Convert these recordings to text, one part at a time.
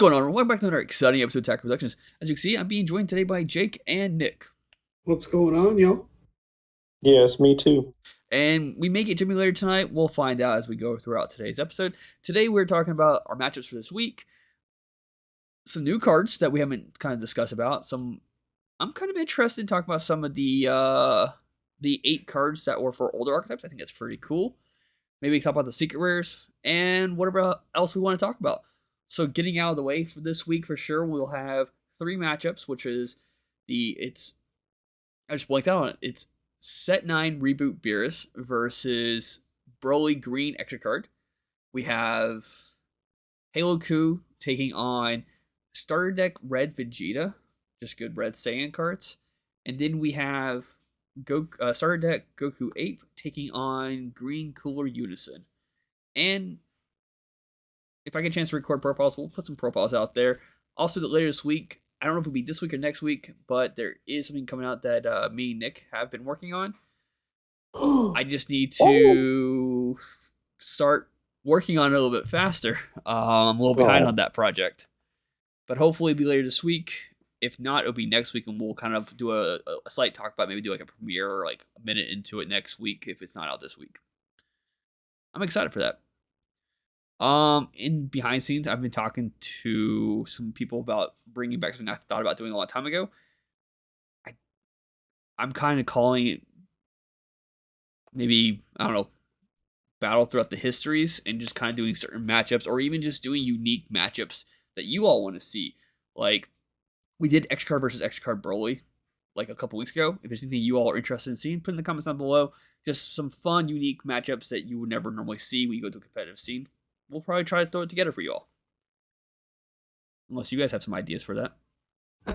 going on? Welcome back to another exciting episode of Attack Productions. As you can see, I'm being joined today by Jake and Nick. What's going on, y'all? Yes, me too. And we may get Jimmy later tonight. We'll find out as we go throughout today's episode. Today, we're talking about our matchups for this week. Some new cards that we haven't kind of discussed about. I'm kind of interested in talking about some of the 8 cards that were for older archetypes. I think that's pretty cool. Maybe talk about the secret rares and whatever else we want to talk about. So getting out of the way for this week for sure, we'll have 3 matchups, which is I just blanked out on it. It's Set 9 Reboot Beerus versus Broly Green extra card. We have Halo Coup taking on Starter Deck Red Vegeta, just good Red Saiyan cards. And then we have Starter Deck Goku Ape taking on Green Cooler Unison. And if I get a chance to record profiles, we'll put some profiles out there. Also, later this week, I don't know if it'll be this week or next week, but there is something coming out that me and Nick have been working on. I just need to start working on it a little bit faster. I'm a little behind on that project. But hopefully it'll be later this week. If not, it'll be next week, and we'll kind of do a slight talk about maybe do like a premiere or like a minute into it next week if it's not out this week. I'm excited for that. In behind scenes, I've been talking to some people about bringing back something I thought about doing a long time ago. I'm kind of calling it maybe, I don't know, battle throughout the histories and just kind of doing certain matchups or even just doing unique matchups that you all want to see. Like, we did X card versus X card Broly like a couple weeks ago. If there's anything you all are interested in seeing, put in the comments down below. Just some fun, unique matchups that you would never normally see when you go to a competitive scene. We'll probably try to throw it together for you all. Unless you guys have some ideas for that.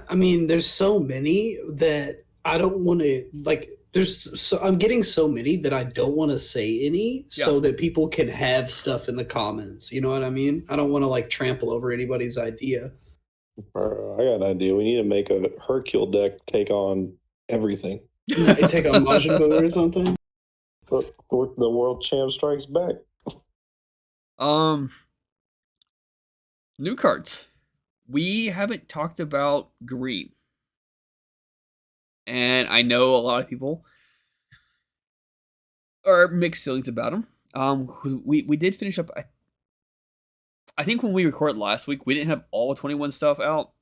I mean, there's so many that I don't want to, like, I'm getting so many that I don't want to say any so that people can have stuff in the comments. You know what I mean? I don't want to, like, trample over anybody's idea. I got an idea. We need to make a Hercule deck take on everything. Take on Majin Buu or something? The world champ strikes back. New cards. We haven't talked about green. And I know a lot of people are mixed feelings about them. We did finish up. I think when we recorded last week, we didn't have all 21 stuff out,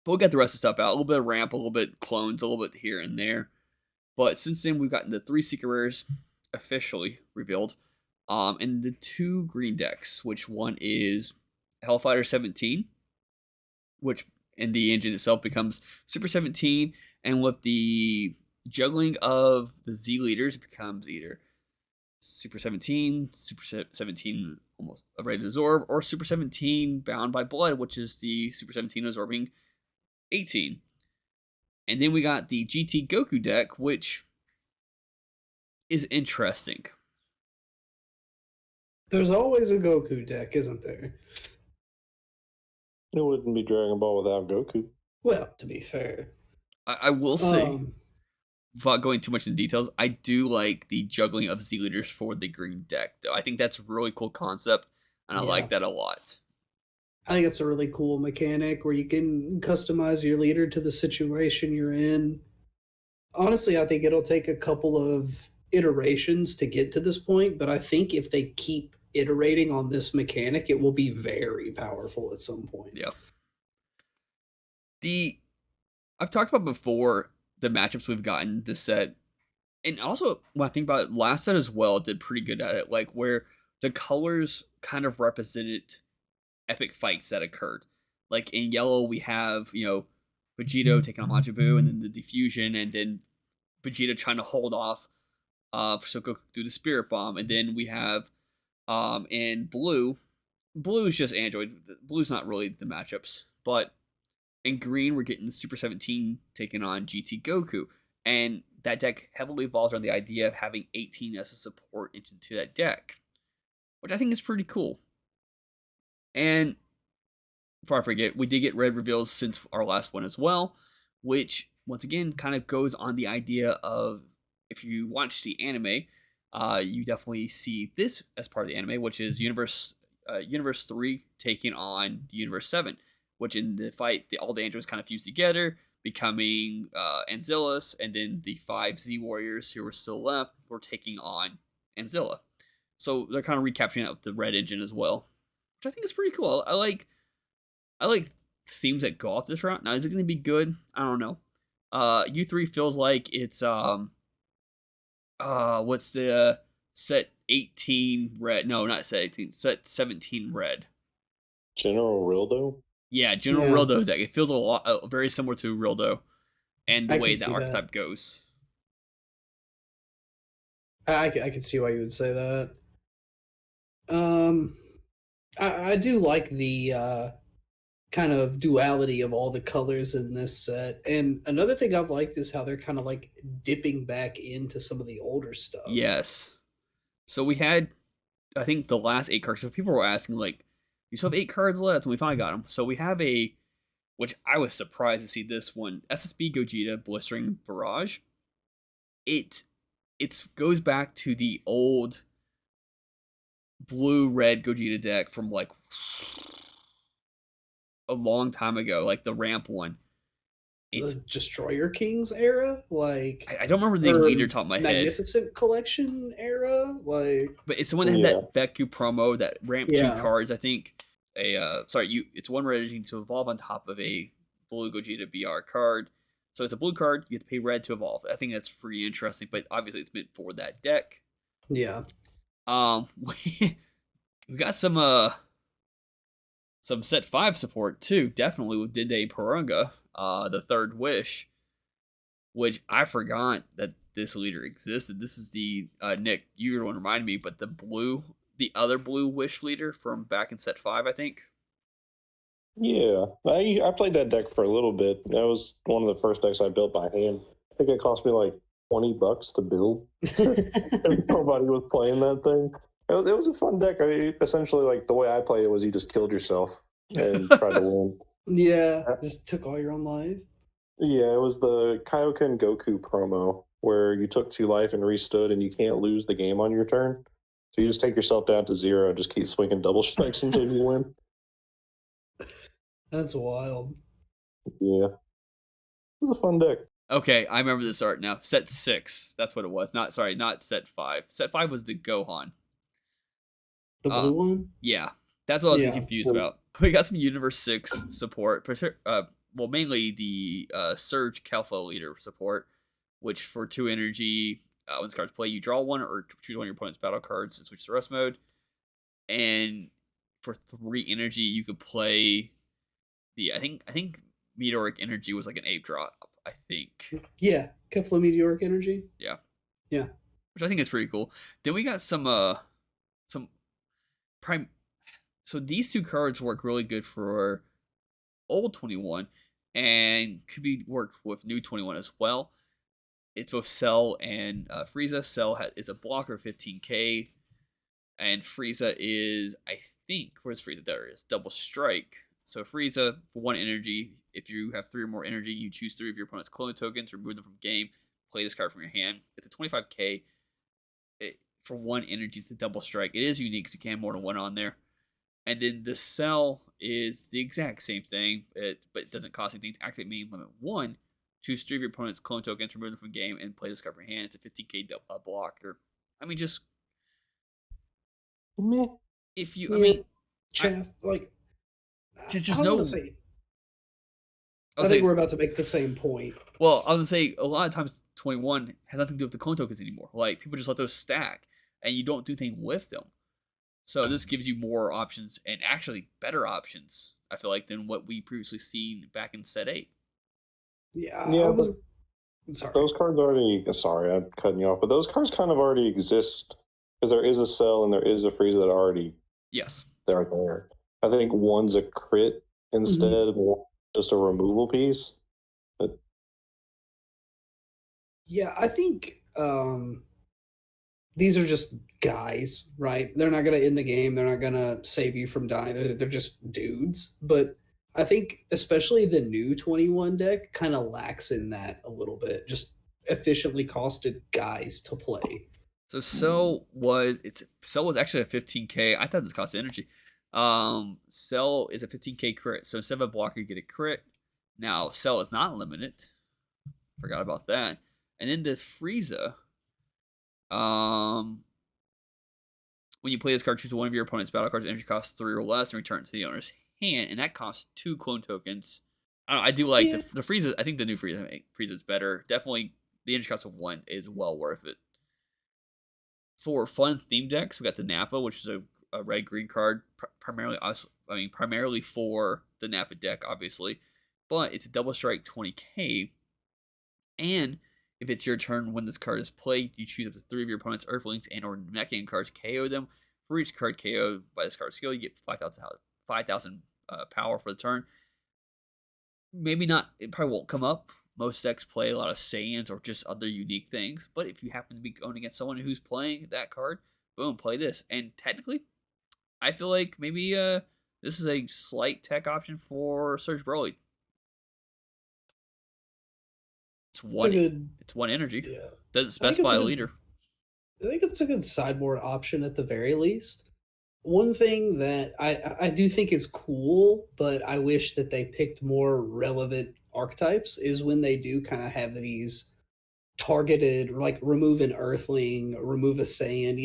but we got the rest of the stuff out. A little bit of ramp, a little bit clones, a little bit here and there. But since then, we've gotten the 3 secret rares officially revealed. And the 2 green decks, which one is Hellfighter 17, which in the engine itself becomes Super 17, and with the juggling of the Z leaders, it becomes either Super 17, Super 17 almost ready to absorb, or Super 17 bound by blood, which is the Super 17 absorbing 18. And then we got the GT Goku deck, which is interesting. There's always a Goku deck, isn't there? It wouldn't be Dragon Ball without Goku. Well, to be fair. I will say, without going too much into details, I do like the juggling of Z leaders for the green deck, though. I think that's a really cool concept, and I like that a lot. I think it's a really cool mechanic where you can customize your leader to the situation you're in. Honestly, I think it'll take a couple of iterations to get to this point, but I think if they keep iterating on this mechanic, it will be very powerful at some point. Yeah. I've talked about before the matchups we've gotten this set, and also when I think about it, last set as well did pretty good at it, like where the colors kind of represented epic fights that occurred. Like in yellow, we have Vegito taking on Majin Buu, and then the diffusion, and then Vegeta trying to hold off Son Goku through the Spirit Bomb, and then we have in blue is just Android. Blue's not really the matchups, but in green we're getting Super 17 taking on GT Goku, and that deck heavily evolves around the idea of having 18 as a support into that deck, which I think is pretty cool. And before I forget, we did get red reveals since our last one as well, which once again kind of goes on the idea of, if you watch the anime, you definitely see this as part of the anime, which is Universe 3 taking on the Universe 7. which in the fight, all the androids kind of fused together, becoming Anzillus, and then the 5 Z Warriors who were still left were taking on Anzilla. So they're kind of recapturing the red engine as well, which I think is pretty cool. I like themes that go off this route. Now, is it going to be good? I don't know. U3 feels like it's what's the set 18 red? No, not set 18. Set 17 red. General Rildo? Yeah, General Rildo deck. It feels a lot very similar to Rildo and the way that archetype goes. I can see why you would say that. I do like the kind of duality of all the colors in this set. And another thing I've liked is how they're kind of like dipping back into some of the older stuff. Yes. So we had, I think, the last 8 cards. So people were asking, like, you still have 8 cards left, and we finally got them. So we have which I was surprised to see this one, SSB Gogeta Blistering Barrage. It goes back to the old blue-red Gogeta deck from, like, a long time ago, like the ramp one. It's the Destroyer Kings era, like I don't remember the leader top of my head. Magnificent Collection era, like. But it's the one that had that Veku promo that ramp 2 cards. I think it's 1 red energy to evolve on top of a blue Gogeta BR card. So it's a blue card. You have to pay red to evolve. I think that's pretty interesting, but obviously it's meant for that deck. Yeah. We got some set 5 support too, definitely with Dende Porunga, the Third Wish, which I forgot that this leader existed. This is the Nick, you don't remind me, but the other blue Wish leader from back in set 5, I think. Yeah, I played that deck for a little bit. That was one of the first decks I built by hand. I think it cost me like $20 to build. Nobody was playing that thing. It was a fun deck. Essentially, like the way I played it was you just killed yourself and tried to win. Yeah, just took all your own life. Yeah, it was the Kaioken Goku promo where you took 2 life and restood, and you can't lose the game on your turn. So you just take yourself down to 0 and just keep swinging double strikes until you win. That's wild. Yeah, it was a fun deck. Okay, I remember this art now. Set 6, that's what it was. Not set 5. Set 5 was the Gohan. The blue one? Yeah, that's what I was getting confused about. We got some Universe 6 support, mainly the Surge Kalfa leader support, which for 2 energy, when this card's play, you draw 1 or choose 1 of your opponent's battle cards and switch to rest mode. And for 3 energy, you could play I think Meteoric Energy was like an ape drop, I think. Yeah, Kefla Meteoric Energy. Yeah. Yeah. Which I think is pretty cool. Then we got some prime. So these 2 cards work really good for old 21 and could be worked with new 21 as well. It's both Cell and Frieza. Cell is a blocker of 15k, and Frieza is, I think, where's Frieza? There it is. Double Strike. So Frieza, for 1 energy, if you have 3 or more energy, you choose 3 of your opponent's clone tokens, remove them from game, play this card from your hand. It's a 25k. For 1 energy, it's a double strike. It is unique, so you can have more than 1 on there. And then the Cell is the exact same thing, but it doesn't cost anything to activate main limit 1. Choose 3 of your opponent's clone tokens, remove them from game, and play this card from your hand. It's a 15k blocker. I mean, just meh. If you, I mean, chaff, like. Just no. I think we're about to make the same point. Well, I was gonna say a lot of times 21 has nothing to do with the clone tokens anymore. Like people just let those stack, and you don't do anything with them. So this gives you more options and actually better options. I feel like than what we previously seen back in set 8. Yeah. Sorry. Those cards already. Sorry, I'm cutting you off, but those cards kind of already exist because there is a Cell and there is a Frieza that already. Yes. They're there. I think one's a crit instead of just a removal piece. But... Yeah, I think these are just guys, right? They're not going to end the game. They're not going to save you from dying. They're just dudes. But I think especially the new 21 deck kind of lacks in that a little bit. Just efficiently costed guys to play. So Cell was actually a 15k. I thought this cost energy. Cell is a 15k crit, so instead of a blocker, you get a crit. Now, Cell is not limited. Forgot about that. And then the Frieza. When you play this card, choose one of your opponent's battle cards. Energy costs 3 or less, and return it to the owner's hand, and that costs 2 clone tokens. I don't know, I do like the Frieza. I think the new Frieza is better. Definitely, the energy cost of 1 is well worth it. For fun theme decks, we got the Nappa, which is a red-green card, primarily for the Nappa deck, obviously. But it's a double strike 20k, and if it's your turn when this card is played, you choose up to 3 of your opponent's Earthlings and or Namekian cards, KO them. For each card KO by this card's skill, you get 5,000 power for the turn. Maybe not, it probably won't come up. Most decks play a lot of Saiyans or just other unique things, but if you happen to be going against someone who's playing that card, boom, play this. And technically, I feel like maybe this is a slight tech option for Surge Broly. It's one energy. Yeah. Doesn't specify a leader. I think it's a good sideboard option at the very least. One thing that I do think is cool, but I wish that they picked more relevant archetypes, is when they do kind of have these targeted, like remove an Earthling, remove a Saiyan.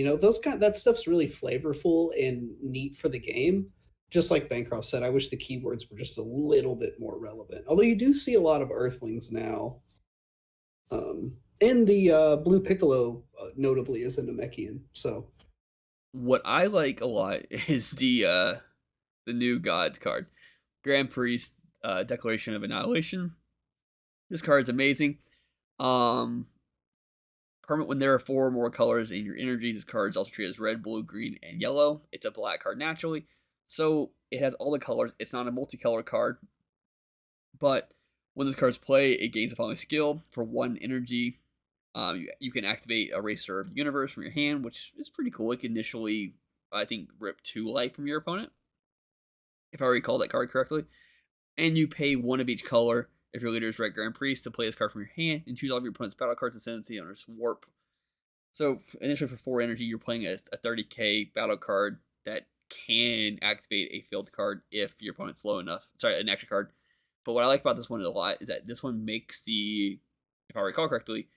That stuff's really flavorful and neat for the game. Just like Bancroft said, I wish the keywords were just a little bit more relevant. Although you do see a lot of Earthlings now. And the Blue Piccolo, notably, is a Namekian. So what I like a lot is the new Gods card, Grand Priest, Declaration of Annihilation. This card's amazing. Permanent when there are 4 or more colors in your energy. This card's also treated as red, blue, green, and yellow. It's a black card naturally, so it has all the colors. It's not a multicolor card, but when this card's play, it gains the following skill for 1 energy. You can activate Eraser of the Universe from your hand, which is pretty cool. It can initially, I think, rip 2 life from your opponent, if I recall that card correctly. And you pay 1 of each color if your leader is Red Grand Priest to play this card from your hand and choose all of your opponent's battle cards and send them to the owner's warp. So initially for 4 energy, you're playing a 30k battle card that can activate a field card if your opponent's low enough. Sorry, an extra card. But what I like about this one a lot is that this one makes the, if I recall correctly,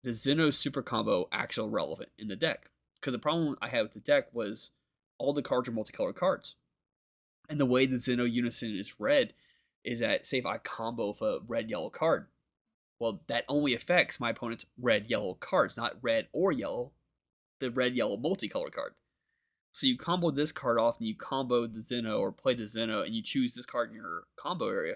the Zeno super combo actually relevant in the deck. Because the problem I had with the deck was all the cards are multicolored cards. And the way the Zeno Unison is read is that, say if I combo with a red-yellow card, well, that only affects my opponent's red-yellow cards, not red or yellow, the red-yellow multicolored card. So you combo this card off and you combo the Zeno or play the Zeno and you choose this card in your combo area.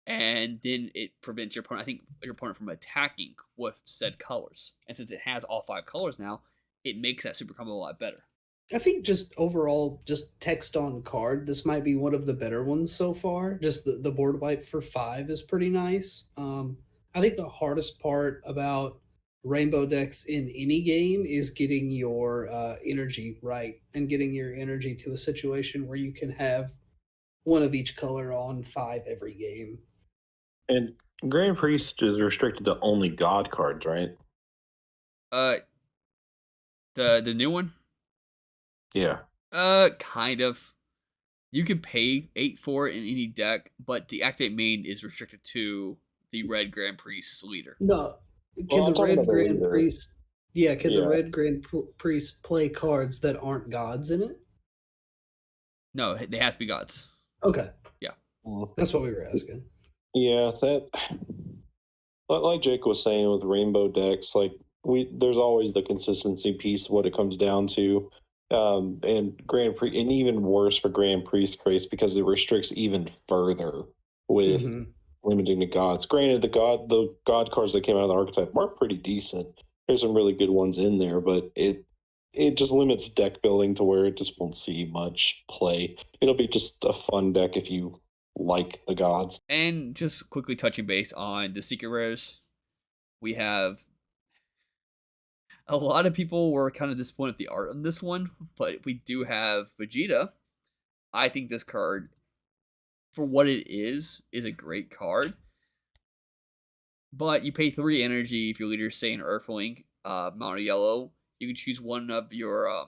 And then it prevents your opponent from attacking with said colors. And since it has all 5 colors now, it makes that super combo a lot better. I think just overall, just text on card, this might be one of the better ones so far. Just the board wipe for 5 is pretty nice. I think the hardest part about rainbow decks in any game is getting your energy right and getting your energy to a situation where you can have 1 of each color on 5 every game. And Grand Priest is restricted to only God cards, right? The new one? Yeah. Kind of. You can pay 8 for it in any deck, but the activate main is restricted to the red Grand Priest leader. No. Can the red Grand Priest... Yeah, can the red Grand Priest play cards that aren't gods in it? No, they have to be gods. Okay. Yeah. That's what we were asking. Yeah, that, like Jake was saying with rainbow decks, like there's always the consistency piece, what it comes down to. And Grand Priest, and even worse for Grand Priest craze because it restricts even further with limiting the gods. Granted, the god cards that came out of the archetype are pretty decent. There's some really good ones in there, but it just limits deck building to where it just won't see much play. It'll be just a fun deck if you like the gods. And just quickly touching base on the secret rares, we have a lot of people were kind of disappointed with the art on this one, but we do have Vegeta. I think this card, for what it is a great card. But you pay 3 energy if your leader is Saiyan or Earthling, mono yellow. You can choose one of your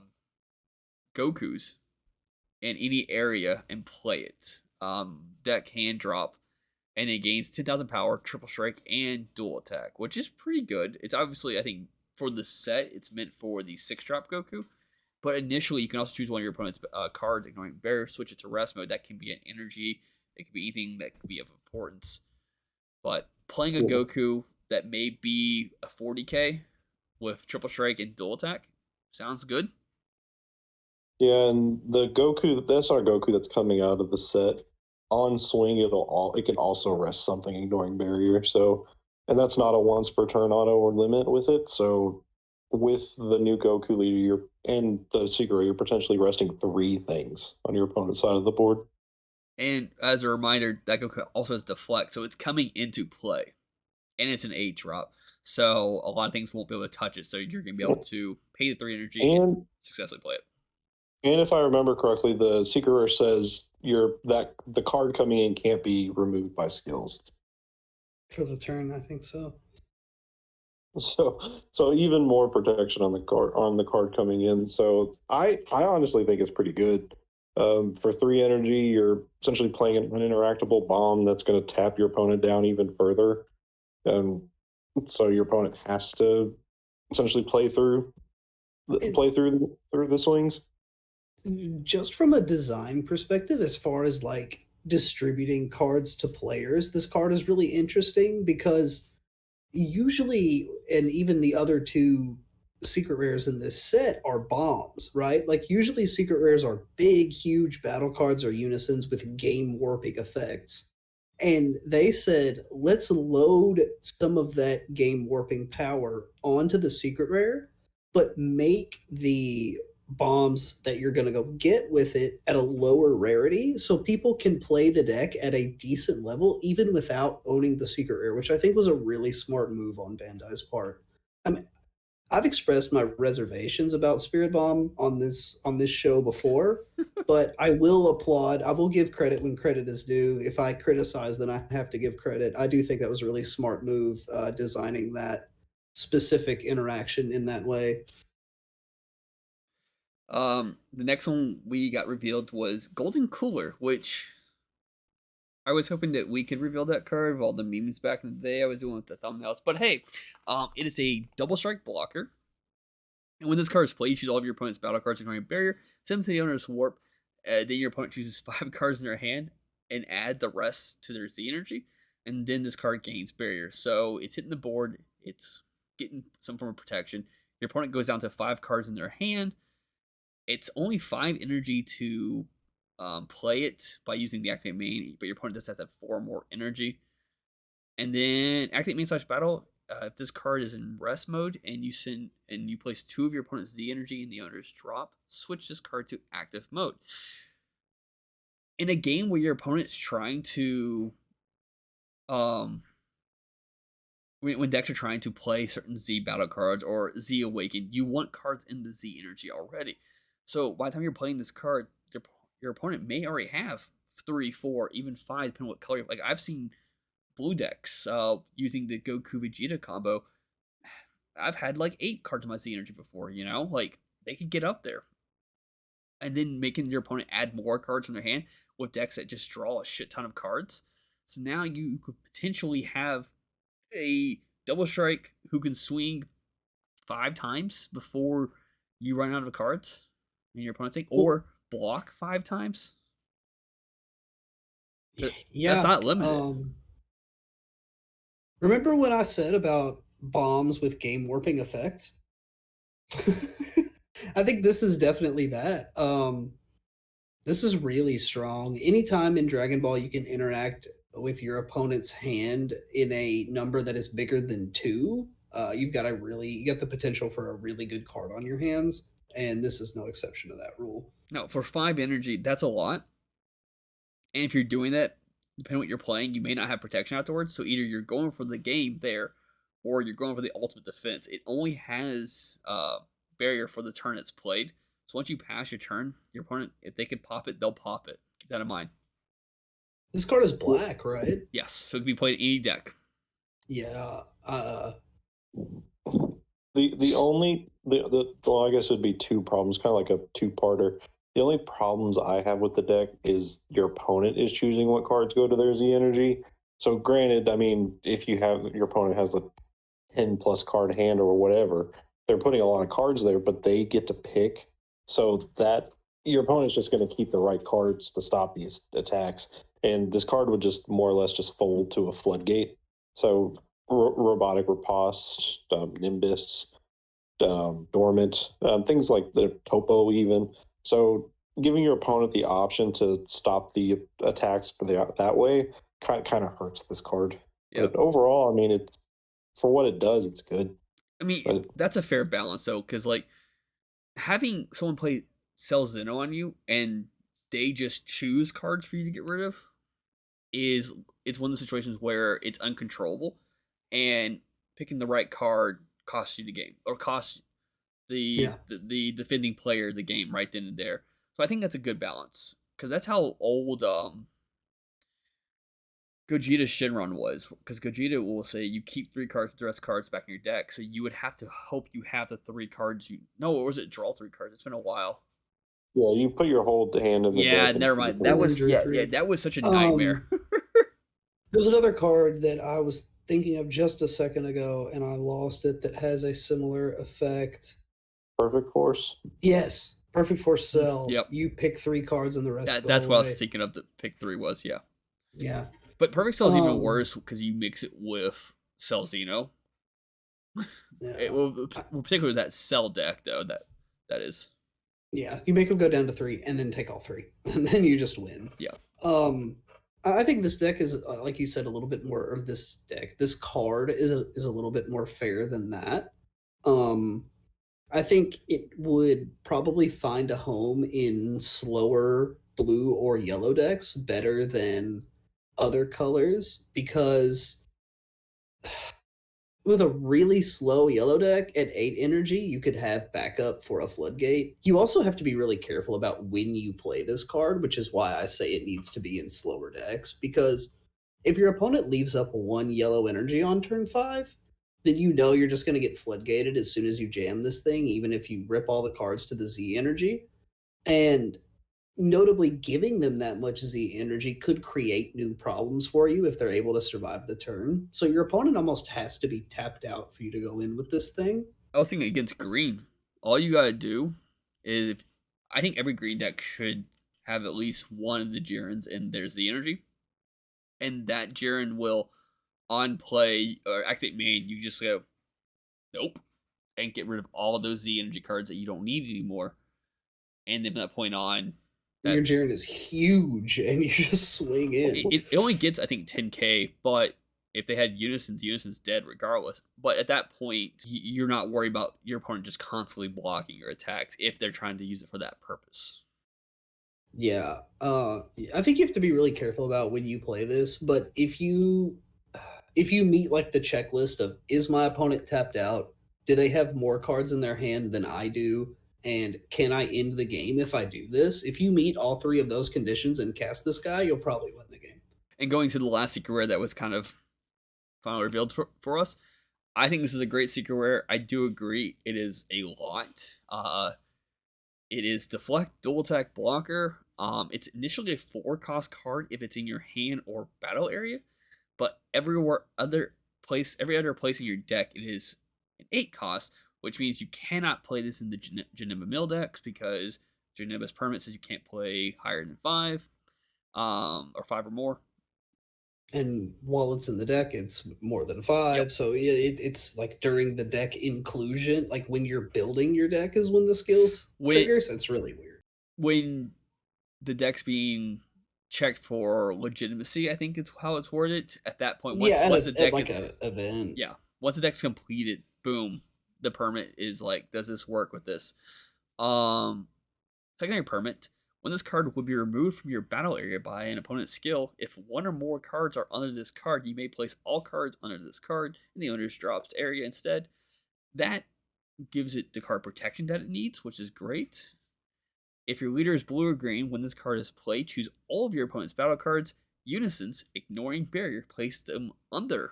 Gokus in any area and play it. Deck can drop, and it gains 10,000 power, triple strike, and dual attack, which is pretty good. It's obviously, I think, for the set, it's meant for the 6-drop Goku. But initially, you can also choose one of your opponent's cards, ignoring Bear, switch it to rest mode. That can be an energy. It can be anything that could be of importance. But playing a Goku that may be a 40k with triple strike and dual attack sounds good. Yeah, and the Goku, that's our Goku that's coming out of the set. On swing, it can also rest something, ignoring barrier. So, and that's not a once per turn auto or limit with it. So, with the new Goku leader, and the secret, you're potentially resting 3 things on your opponent's side of the board. And as a reminder, that Goku also has deflect, so it's coming into play, and it's an 8-drop. So a lot of things won't be able to touch it. So you're going to be able to pay the 3 energy and successfully play it. And if I remember correctly, the secret rare says the card coming in can't be removed by skills. For the turn, I think so. So even more protection on the card coming in. So I honestly think it's pretty good. For 3 energy, you're essentially playing an uninteractable bomb that's going to tap your opponent down even further. So your opponent has to essentially play through the swings. Just from a design perspective, as far as like distributing cards to players, this card is really interesting because usually, and even the other 2 secret rares in this set are bombs, right? Like usually secret rares are big, huge battle cards or unisons with game warping effects. And they said, let's load some of that game warping power onto the secret rare, but make the bombs that you're going to go get with it at a lower rarity so people can play the deck at a decent level even without owning the secret rare, which I think was a really smart move on Bandai's part. I mean, I've expressed my reservations about Spirit Bomb on this show before, but I will applaud. I will give credit when credit is due. If I criticize, then I have to give credit. I do think that was a really smart move, designing that specific interaction in that way. The next one we got revealed was Golden Cooler, which I was hoping that we could reveal that card of all the memes back in the day I was doing with the thumbnails. But hey, it is a double strike blocker. And when this card is played, you choose all of your opponent's battle cards ignoring a barrier, send them to the owner's warp. Then your opponent chooses 5 cards in their hand and add the rest to their Z energy. And then this card gains barrier. So it's hitting the board, it's getting some form of protection. Your opponent goes down to 5 cards in their hand. It's only 5 energy to play it by using the activate main, but your opponent does have to have 4 more energy. And then activate main / battle. If this card is in rest mode and you place 2 of your opponent's Z energy in the owner's drop, switch this card to active mode. In a game where your opponent's trying to, when decks are trying to play certain Z battle cards or Z awaken, you want cards in the Z energy already. So by the time you're playing this card, your opponent may already have 3, 4, even 5, depending on what color. Like I've seen blue decks using the Goku Vegeta combo. I've had like 8 cards in my Z energy before, like they could get up there. And then making your opponent add more cards from their hand with decks that just draw a shit ton of cards. So now you could potentially have a double strike who can swing 5 times before you run out of cards in your opponent's thing, or block 5 times. Yeah, that's not limited. Remember what I said about bombs with game warping effects? I think this is definitely that. This is really strong. Anytime in Dragon Ball you can interact with your opponent's hand in a number that is bigger than 2, you got the potential for a really good card on your hands, and this is no exception to that rule. No, for 5 energy, that's a lot. And if you're doing that, depending on what you're playing, you may not have protection afterwards. So either you're going for the game there, or you're going for the ultimate defense. It only has barrier for the turn it's played. So once you pass your turn, your opponent, if they can pop it, they'll pop it. Keep that in mind. This card is black, right? Yes, so it can be played in any deck. Yeah. Well, I guess it'd be 2 problems, kind of like a 2-parter. The only problems I have with the deck is your opponent is choosing what cards go to their Z energy. So granted, I mean, if you have your opponent has a 10 plus card hand or whatever, they're putting a lot of cards there, but they get to pick. So that your opponent's just going to keep the right cards to stop these attacks. And this card would just more or less just fold to a floodgate. So robotic riposte, nimbus, dormant, things like the topo even. So giving your opponent the option to stop the attacks for that way kind of hurts this card. Yep. But overall, I mean, it's for what it does, it's good. I mean, But that's a fair balance though, because like having someone play Cell Zeno on you and they just choose cards for you to get rid of it's one of the situations where it's uncontrollable, and picking the right card costs you the game or costs the defending player the game right then and there. So I think that's a good balance because that's how old Gogeta's Shinron was. Because Gogeta will say you keep 3 cards with the rest cards back in your deck, so you would have to hope you have the 3 cards you. No, or was it draw 3 cards? It's been a while. yeah, you put your whole hand in the Yeah, deck. never mind. That was that was such a nightmare. There's another card that I was thinking of just a second ago, and I lost it. That has a similar effect. Perfect Force. Yes, Perfect Force Cell. Yep. You pick 3 cards and the rest. That's go what I away. was thinking of. The pick 3 was Yeah. But Perfect Cell is even worse because you mix it with Cell Xeno. Yeah. Well, particularly that Cell deck though. That is. Yeah, you make them go down to 3 and then take all 3, and then you just win. Yeah. I think this deck is, like you said, a little bit more. Or this card is a little bit more fair than that. I think it would probably find a home in slower blue or yellow decks better than other colors because with a really slow yellow deck at 8 energy, you could have backup for a floodgate. You also have to be really careful about when you play this card, which is why I say it needs to be in slower decks. Because if your opponent leaves up 1 yellow energy on turn 5, then you know you're just going to get floodgated as soon as you jam this thing, even if you rip all the cards to the Z energy. And notably, giving them that much Z energy could create new problems for you if they're able to survive the turn. So your opponent almost has to be tapped out for you to go in with this thing. I was thinking against green. All you gotta do is, I think every green deck should have at least one of the Jirens in their Z energy, and that Jiren will on play or activate main. You just go, nope, and get rid of all of those Z energy cards that you don't need anymore. And then from that point on, your Jiren is huge, and you just swing in. It only gets, I think, 10k, but if they had Unison's dead regardless. But at that point, you're not worried about your opponent just constantly blocking your attacks if they're trying to use it for that purpose. Yeah, I think you have to be really careful about when you play this. But if you meet like the checklist of, is my opponent tapped out? Do they have more cards in their hand than I do? And can I end the game if I do this? If you meet all 3 of those conditions and cast this guy, you'll probably win the game. And going to the last secret rare that was kind of finally revealed for us, I think this is a great secret rare. I do agree it is a lot. It is Deflect, Dual Attack, Blocker. It's initially a 4-cost card if it's in your hand or battle area, but every other place in your deck, it is an 8-cost, which means you cannot play this in the Janemba Mill decks because Janemba's permit says you can't play higher than 5, or 5 or more. And while it's in the deck, it's more than 5. Yep. So yeah, it's like during the deck inclusion, like when you're building your deck is when the skills triggers. It's really weird. When the deck's being checked for legitimacy, I think it's how it's worded. At that point, once the deck is an event. Yeah, once the deck's completed, boom, the permit is like, does this work with this? Secondary permit. When this card would be removed from your battle area by an opponent's skill, if 1 or more cards are under this card, you may place all cards under this card in the owner's drops area instead. That gives it the card protection that it needs, which is great. If your leader is blue or green, when this card is played, choose all of your opponent's battle cards, Unisons, ignoring barrier, place them under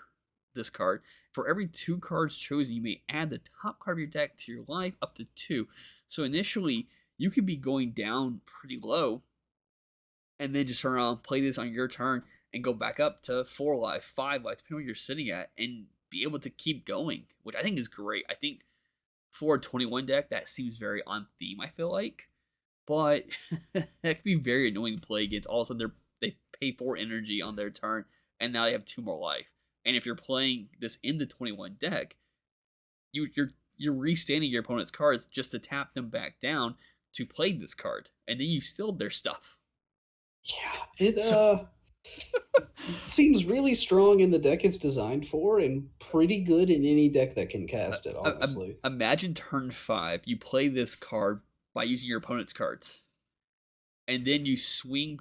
this card. For every 2 cards chosen, you may add the top card of your deck to your life up to 2. So initially, you could be going down pretty low and then just turn around, play this on your turn, and go back up to 4 life, 5 life, depending on where you're sitting at, and be able to keep going, which I think is great. I think for a 21 deck, that seems very on theme, I feel like. But that could be very annoying to play against. All of a sudden, they pay 4 energy on their turn, and now they have 2 more life. And if you're playing this in the 21 deck, you're restanding your opponent's cards just to tap them back down to play this card, and then you stealed their stuff. Yeah, seems really strong in the deck it's designed for, and pretty good in any deck that can cast it, honestly. Imagine turn 5, you play this card by using your opponent's cards, and then you swing,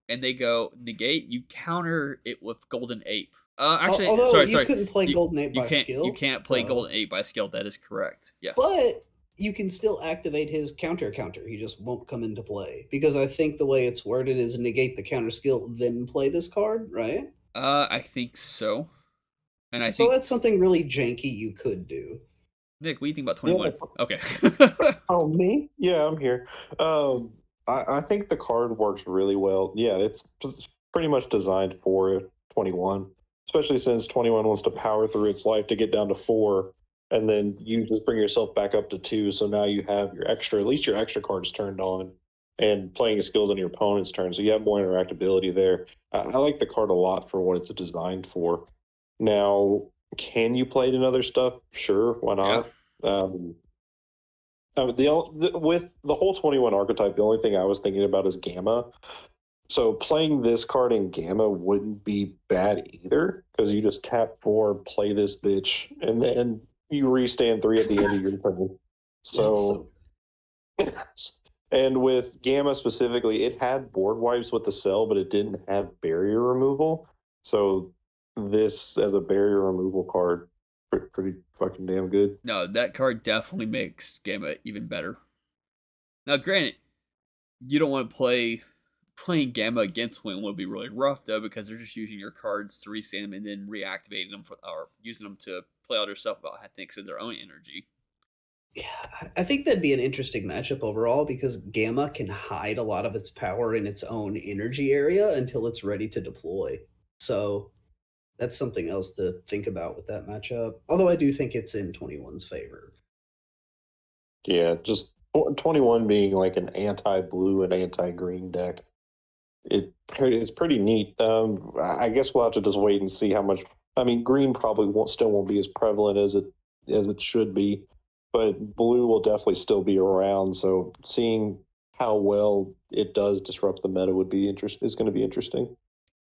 and they go negate. You counter it with Golden Ape. Actually, although you sorry, couldn't play Golden Ape by skill. You can't play Golden Ape by skill. That is correct. Yes, but you can still activate his counter. He just won't come into play, because I think the way it's worded is negate the counter skill, then play this card, right? I think so. And I so think that's something really janky you could do. Nick, what do you think about 21? Yeah. Okay. Oh, me? Yeah, I'm here. I think the card works really well. Yeah, it's pretty much designed for 21, especially since 21 wants to power through its life to get down to 4, and then you just bring yourself back up to 2. So now you have at least your extra cards turned on, and playing skills on your opponent's turn. So you have more interactability there. I like the card a lot for what it's designed for. Now, can you play it in other stuff? Sure, why not? Yeah. With the whole 21 archetype, the only thing I was thinking about is Gamma. So playing this card in Gamma wouldn't be bad either, because you just tap 4, play this bitch, and then you restand 3 at the end of your turn. So and with Gamma specifically, it had board wipes with the cell, but it didn't have barrier removal. So this as a barrier removal card, pretty fucking damn good. No, that card definitely makes Gamma even better. Now, granted, you don't want to playing Gamma against Wing would be really rough though, because they're just using your cards to restand them and then reactivating them or using them to play other stuff about thanks to their own energy. Yeah, I think that'd be an interesting matchup overall, because Gamma can hide a lot of its power in its own energy area until it's ready to deploy. So that's something else to think about with that matchup. Although I do think it's in 21's favor. Yeah, just 21 being like an anti-blue and anti-green deck. It's pretty neat. I guess we'll have to just wait and see how much. I mean, green probably won't be as prevalent as it should be, but blue will definitely still be around. So seeing how well it does disrupt the meta is going to be interesting.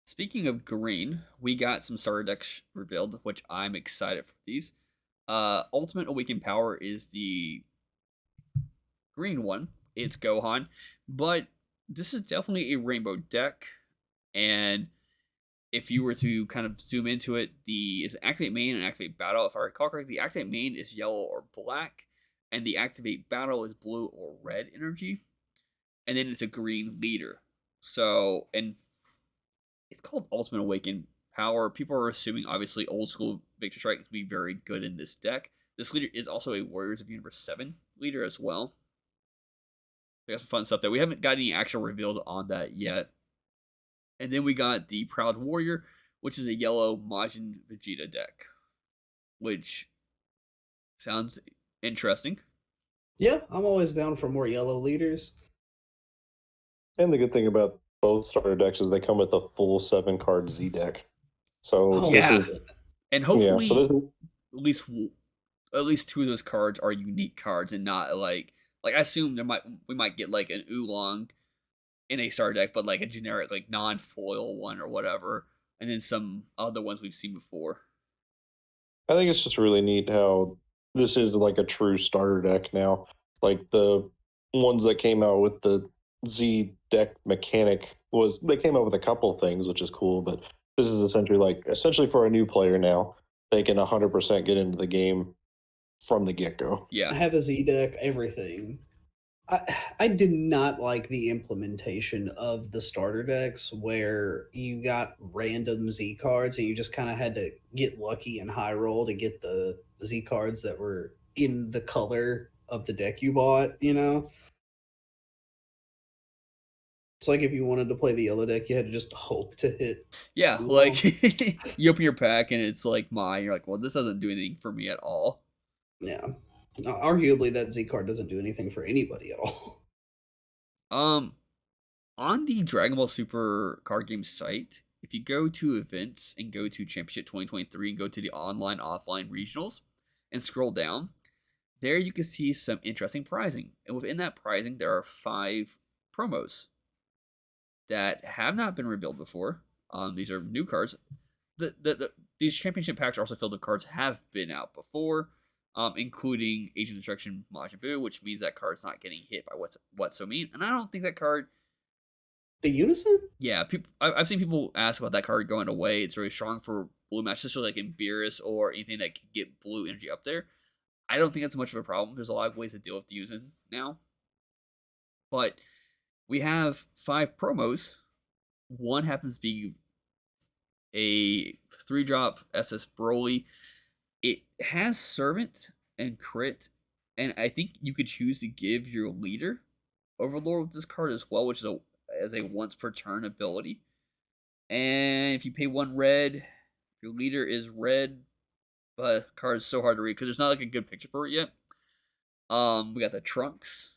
Speaking of green, we got some starter decks revealed, which I'm excited for these. Ultimate Awakened Power is the green one. It's Gohan, but this is definitely a rainbow deck, and if you were to kind of zoom into it, is Activate Main and Activate Battle. If I recall correctly, the Activate Main is yellow or black, and the Activate Battle is blue or red energy, and then it's a green leader. So, and it's called Ultimate Awakened Power. People are assuming, obviously, old school Victor Strike to be very good in this deck. This leader is also a Warriors of Universe 7 leader as well. We got some fun stuff there. We haven't got any actual reveals on that yet. And then we got the Proud Warrior, which is a yellow Majin Vegeta deck, which sounds interesting. Yeah, I'm always down for more yellow leaders. And the good thing about both starter decks is they come with a full 7-card Z deck. So and hopefully at least 2 of those cards are unique cards and not like I assume we might get like an Oolong in a starter deck, but like a generic like non-foil one or whatever, and then some other ones we've seen before. I think it's just really neat how this is like a true starter deck now. Like the ones that came out with the Z deck mechanic they came out with a couple things, which is cool, but this is essentially for a new player now, they can 100% get into the game from the get-go. Yeah. I have a Z deck, everything. I did not like the implementation of the starter decks where you got random Z cards and you just kind of had to get lucky and high roll to get the Z cards that were in the color of the deck you bought, It's like if you wanted to play the yellow deck, you had to just hope to hit Yeah, Oolong. like you open your pack and it's like mine. You're like, well, this doesn't do anything for me at all. Yeah. Arguably, that Z card doesn't do anything for anybody at all. Um, on the Dragon Ball Super card game site, if you go to events and go to Championship 2023 and go to the online offline regionals and scroll down, there you can see some interesting pricing. And within that pricing, there are 5 promos that have not been revealed before. These are new cards. These championship packs are also filled with cards have been out before, including Agent Destruction Majin Buu, which means that card's not getting hit by what's so mean. And I don't think that card. The Unison? Yeah, I've seen people ask about that card going away. It's really strong for blue matches, especially like in Beerus or anything that can get blue energy up there. I don't think that's much of a problem. There's a lot of ways to deal with the Unison now, but we have 5 promos. One happens to be a 3-drop SS Broly. It has Servant and Crit, and I think you could choose to give your leader Overlord with this card as well, which is as a once per turn ability. And if you pay 1 red, your leader is red, but the card is so hard to read because there's not like a good picture for it yet. We got the Trunks.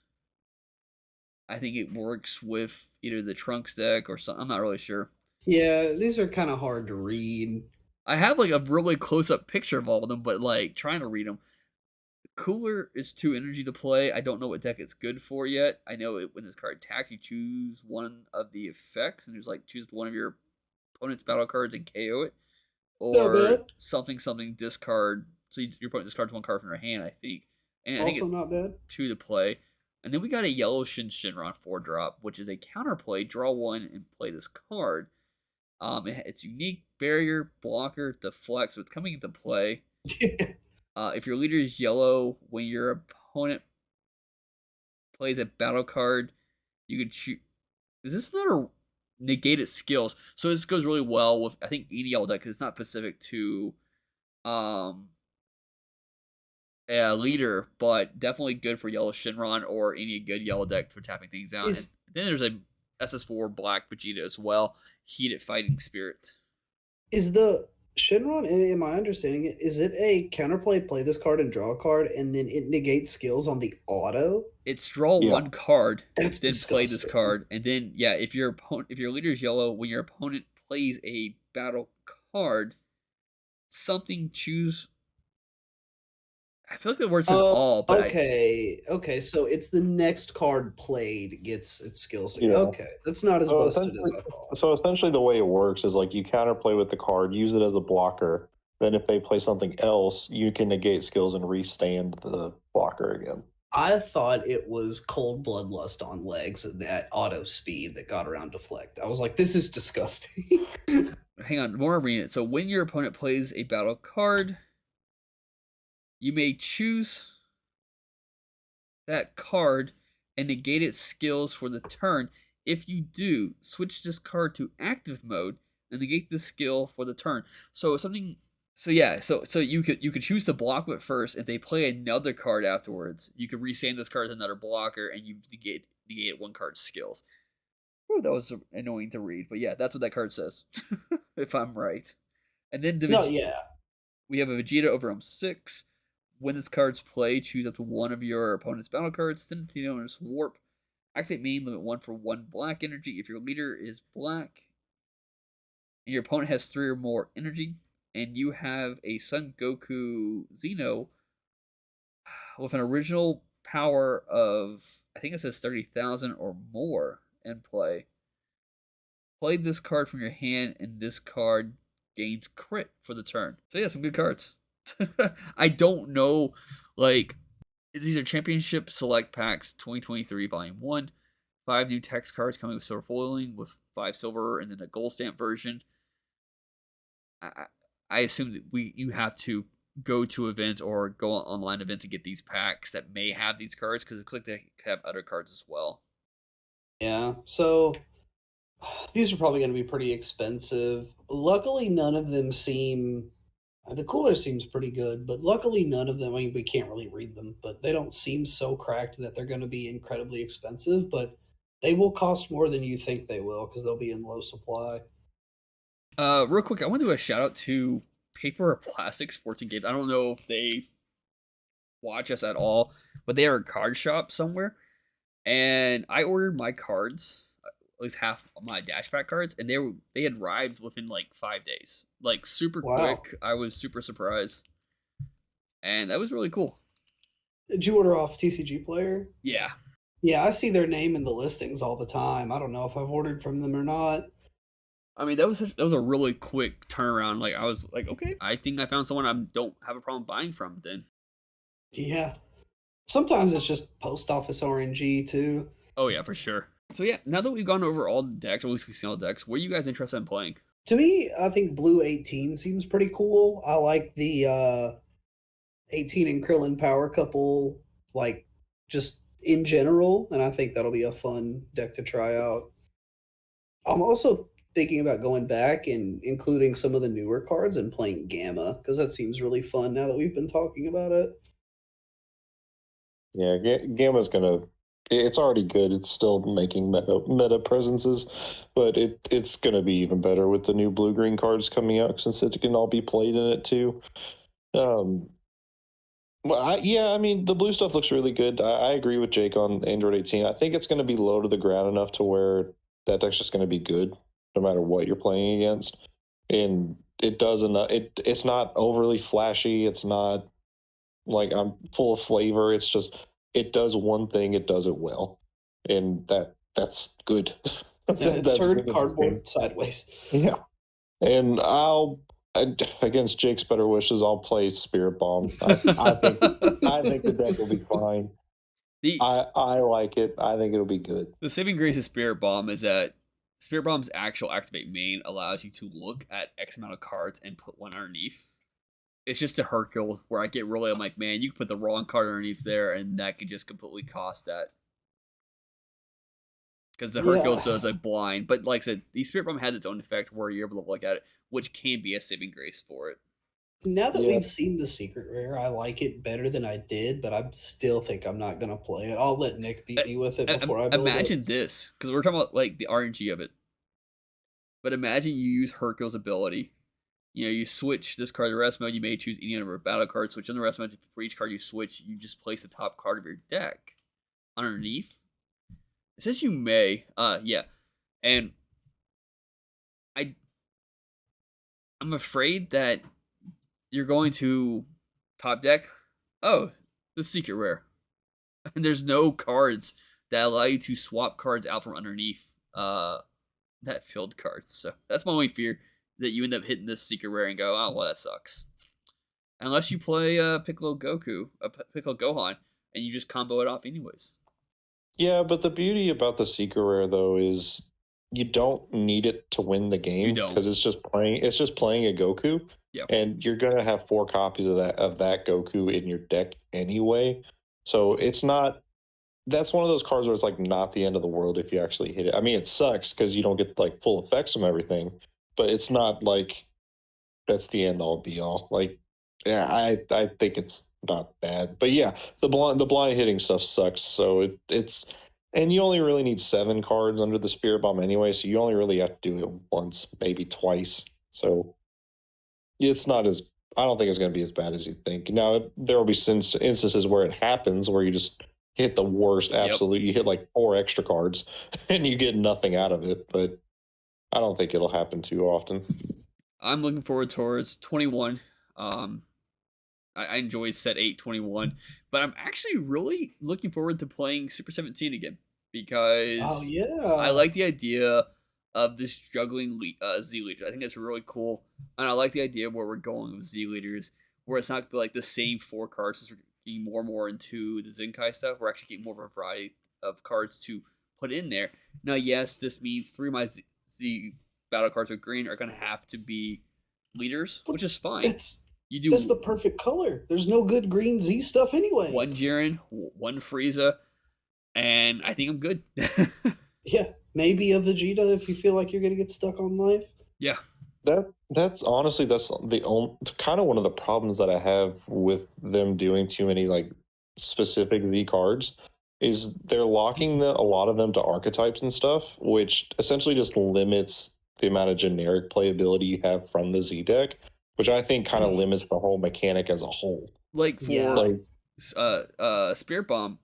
I think it works with either the Trunks deck or something. I'm not really sure. Yeah, these are kind of hard to read. I have like a really close up picture of all of them, but like trying to read them. Cooler is 2 energy to play. I don't know what deck it's good for yet. I know when this card attacks, you choose one of the effects, and there's like choose one of your opponent's battle cards and KO it, or something discard. So your opponent discards 1 card from their hand, I think. And I think it's not bad. 2 to play. And then we got a yellow Shinron 4-drop, which is a counterplay. Draw 1 and play this card. It's unique, barrier, blocker, deflect, so it's coming into play. If your leader is yellow, when your opponent plays a battle card, you can choose. Is this another negated skills? So this goes really well with I think any yellow deck because it's not specific to a leader, but definitely good for yellow Shinron or any good yellow deck for tapping things out. And then there's a SS4 Black Vegeta as well, Heated Fighting Spirit. Is the Shinron, am I understanding it? Is it a counterplay, play this card and draw a card, and then it negates skills on the auto? It's draw 1 card, That's then disgusting. play this card, and then if your leader is yellow, when your opponent plays a battle card, choose. I feel like the word says all, but okay. So it's the next card played gets its skills. Yeah. Okay, that's not as busted as I thought. So essentially, the way it works is like you counterplay with the card, use it as a blocker. Then, if they play something else, you can negate skills and restand the blocker again. I thought it was cold bloodlust on legs and that auto speed that got around deflect. I was like, this is disgusting. Hang on, more reading it. So when your opponent plays a battle card, you may choose that card and negate its skills for the turn. If you do, switch this card to active mode and negate the skill for the turn. So something. So yeah, so you could choose to block it first. If they play another card afterwards, you could restand this card as another blocker, and you negate 1 card's skills. Ooh, that was annoying to read, but yeah, that's what that card says. If I'm right. And then we have a Vegeta Overwhelm 6. When this card's played, choose up to 1 of your opponent's battle cards. Send it to the owner's Warp. Activate main, limit 1 for 1 black energy. If your leader is black, and your opponent has 3 or more energy, and you have a Son Goku Xeno with an original power of, I think it says 30,000 or more in play, play this card from your hand, and this card gains crit for the turn. So yeah, some good cards. I don't know, like, these are Championship Select Packs 2023 Volume 1. 5 new text cards coming with silver foiling, with 5 silver and then a gold stamp version. I assume that you have to go to events or go on online events to get these packs that may have these cards, because it looks like they have other cards as well. Yeah, so these are probably going to be pretty expensive. Luckily, none of them seem. The cooler seems pretty good, but luckily none of them, I mean, we can't really read them, but they don't seem so cracked that they're going to be incredibly expensive. But They will cost more than you think they will because they'll be in low supply. Real quick, I want to do a shout out to Paper or Plastic Sports and Games. I don't know if they watch us at all, but they are a card shop somewhere. And I ordered my cards, at least half of my Dashback cards, and they had arrived within like 5 days, like super Wow. quick. I was super surprised, and that was really cool. Did you order off TCG Player? Yeah, Yeah, I see their name in the listings all the time. I don't know if I've ordered from them or not. I mean that was a really quick turnaround. Like I was like, okay, I think I found someone I don't have a problem buying from. Then, Yeah. Sometimes it's just post office RNG too. oh yeah, for sure. So yeah, now that we've gone over all the decks, or at least we've seen all the decks, what are you guys interested in playing? To me, I think Blue 18 seems pretty cool. I like the 18 and Krillin power couple, like just in general, and I think that'll be a fun deck to try out. I'm also thinking about going back and including some of the newer cards and playing Gamma because that seems really fun now that we've been talking about it. Yeah, Gamma's gonna. It's already good. It's still making meta presences, but it's gonna be even better with the new blue green cards coming out since it can all be played in it too. Um, well, yeah, I mean the blue stuff looks really good. I agree with Jake on Android 18. I think it's going to be low to the ground enough to where that deck's just going to be good no matter what you're playing against, and it doesn't. It's not overly flashy. It's not like I'm full of flavor. It's just it does one thing. It does it well, and that's good. That's Turn good in this game. cardboard sideways. Yeah, and against Jake's better wishes, I'll play Spirit Bomb. I think the deck will be fine. the I like it. I think it'll be good. The saving grace of Spirit Bomb is that Spirit Bomb's actual activate main allows you to look at X amount of cards and put one underneath. It's just a Hercule where I get really, I'm like, man, you can put the wrong card underneath there, and that could just completely cost that. Because the Hercules does a blind, but like I said, the Spirit Bomb has its own effect where you're able to look at it, which can be a saving grace for it. Now that we've seen the secret rare, I like it better than I did, but I still think I'm not gonna play it. I'll let Nick beat me with it before I build imagine it. this, because we're talking about like the RNG of it. But imagine you use Hercule's ability. You know, you switch this card to rest mode. You may choose any number of battle cards. Switch on the rest mode. For each card you switch, you just place the top card of your deck underneath. It says you may. Yeah, and I'm afraid that you're going to top deck. Oh, the secret rare, and there's no cards that allow you to swap cards out from underneath that field cards. So that's my only fear, that you end up hitting this secret rare and go, oh well, that sucks. Unless you play Piccolo Gohan, and you just combo it off anyways. Yeah, but the beauty about the secret rare though is you don't need it to win the game because it's just playing a Goku. Yeah. And you're gonna have 4 copies of that Goku in your deck anyway. So it's not, that's one of those cards where it's like not the end of the world if you actually hit it. I mean, it sucks because you don't get like full effects from everything, but it's not like that's the end all be all. Like, yeah, I think it's not bad, but yeah, the blind hitting stuff sucks. So it's and you only really need 7 cards under the Spirit Bomb anyway, so you only really have to do it once, maybe twice. So it's not as, I don't think it's going to be as bad as you think. Now there will be instances where it happens where you just hit the worst absolute. You hit like 4 extra cards and you get nothing out of it, but I don't think it'll happen too often. I'm looking forward towards 21. I enjoy set 821, but I'm actually really looking forward to playing Super 17 again because I like the idea of this juggling Z leaders. I think that's really cool, and I like the idea of where we're going with Z leaders, where it's not gonna be like the same 4 cards. As we're getting more and more into the Zenkai stuff, we're actually getting more of a variety of cards to put in there. Now, yes, this means 3 of my Z battle cards with green are gonna have to be leaders, which is fine. That's the perfect color. There's no good green Z stuff anyway. 1 Jiren, 1 Frieza, and I think I'm good. Yeah, maybe a Vegeta if you feel like you're gonna get stuck on life. Yeah. That's honestly, that's the only kind of one of the problems that I have with them doing too many like specific Z cards is they're locking a lot of them to archetypes and stuff, which essentially just limits the amount of generic playability you have from the Z deck, which I think kind of limits the whole mechanic as a whole. Like for Yeah. Spirit Bomb,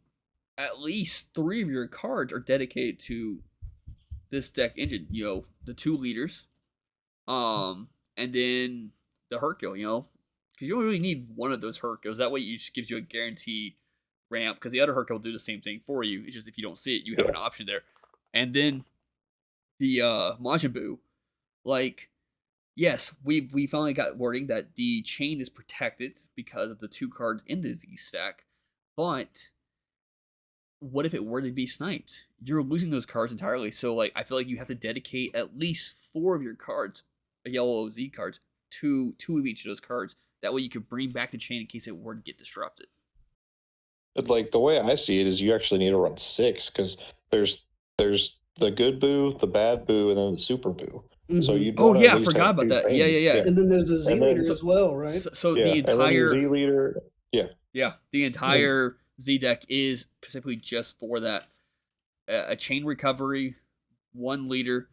at least 3 of your cards are dedicated to this deck engine. You know, the 2 leaders, and then the Hercule. You know, because you don't really need one of those Hercules. That way, it just gives you a guaranteed ramp. Because the other Hercule will do the same thing for you. It's just if you don't see it, you have an option there. And then the Majin Buu, like, yes, we finally got wording that the chain is protected because of the 2 cards in the Z stack, but what if it were to be sniped? You're losing those cards entirely. So like, I feel like you have to dedicate at least 4 of your cards, yellow Z cards, to 2 of each of those cards. That way you can bring back the chain in case it were to get disrupted. But like the way I see it is, you actually need to run 6 because there's the good Boo, the bad Boo, and then the super Boo. So you I forgot about that. Yeah. And then there's a Z leader as well, right? So the entire Z leader, the entire Z deck is specifically just for that. A chain recovery, 1 leader,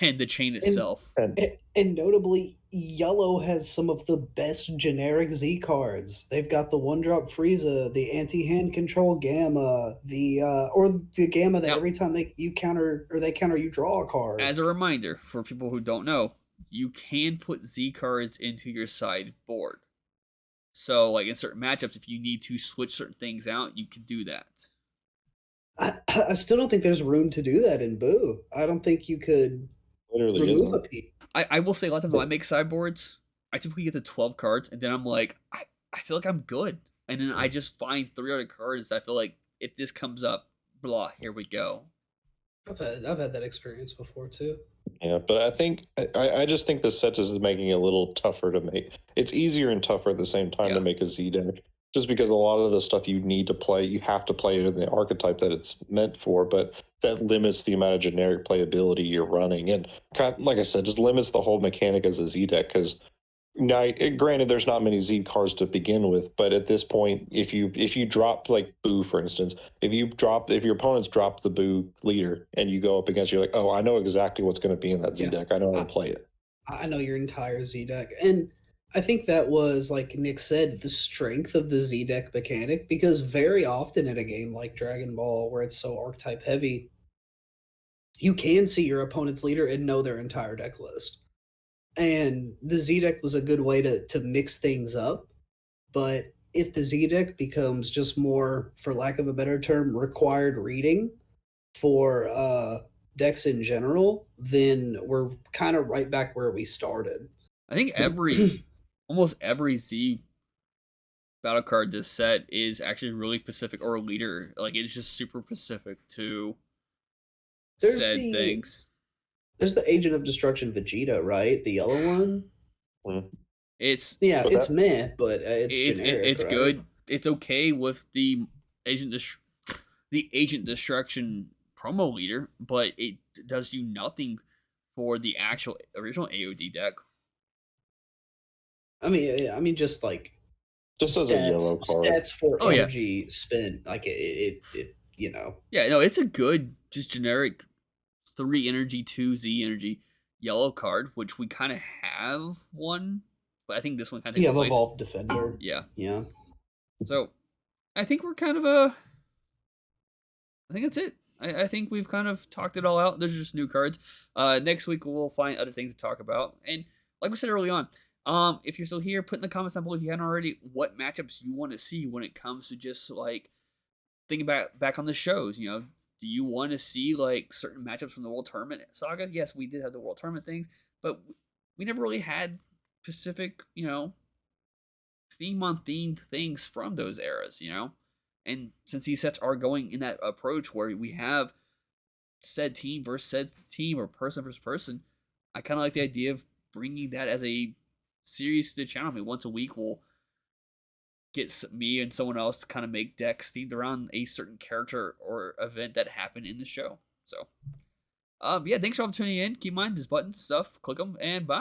and the chain itself. And notably, yellow has some of the best generic Z cards. They've got the 1-drop Frieza, the anti-hand control Gamma, the Gamma that Now, every time they counter, you draw a card. As a reminder for people who don't know, you can put Z cards into your sideboard. So, like in certain matchups, if you need to switch certain things out, you can do that. I still don't think there's room to do that in Boo. I don't think you could literally remove a piece. I will say a lot of times when I make sideboards, I typically get to 12 cards, and then I'm like, I feel like I'm good. And then I just find 3 other cards. I feel like if this comes up, blah, here we go. I've had that experience before too. Yeah, but I think I just think the set is making it a little tougher to make. It's easier and tougher at the same time to make a Z deck, just because a lot of the stuff you need to play, you have to play it in the archetype that it's meant for, but that limits the amount of generic playability you're running, and like I said, just limits the whole mechanic as a Z deck. Because now, granted, there's not many Z cards to begin with, but at this point, if you drop like Boo, for instance, if your opponents drop the Boo leader and you go up against, you're like, oh, I know exactly what's going to be in that Z deck. I know how to play it. I know your entire Z deck, and I think that was, like Nick said, the strength of the Z deck mechanic, because very often in a game like Dragon Ball, where it's so archetype heavy, you can see your opponent's leader and know their entire deck list. And the Z deck was a good way to mix things up. But if the Z deck becomes just more, for lack of a better term, required reading for decks in general, then we're kind of right back where we started. I think almost every Z battle card this set is actually really specific, or a leader. Like, it's just super specific to things. There's the Agent of Destruction Vegeta, right? The yellow one? It's meh, but it's generic, it's right? good. It's okay with the Agent Destruction promo leader, but it does you nothing for the actual original AOD deck. I mean, just like just as a yellow card, stats for energy spent, like it, you know. Yeah, no, it's a good, just generic 3 energy, 2 Z energy yellow card, which we kind of have one, but I think this one kind of Evolved Defender. Yeah. So I think we're kind of I think that's it. I think we've kind of talked it all out. There's just new cards. Next week we'll find other things to talk about, and like we said early on, if you're still here, put in the comments down below if you hadn't already what matchups you want to see when it comes to just like thinking back on the shows. You know, do you want to see like certain matchups from the World Tournament saga? Yes, we did have the World Tournament things, but we never really had specific, you know, theme on theme things from those eras, you know? And since these sets are going in that approach where we have said team versus said team, or person versus person, I kind of like the idea of bringing that as a series to the channel. I mean, once a week we'll get me and someone else to kind of make decks themed around a certain character or event that happened in the show. So, yeah, thanks for all tuning in. Keep in mind, there's buttons, stuff, click them, and bye.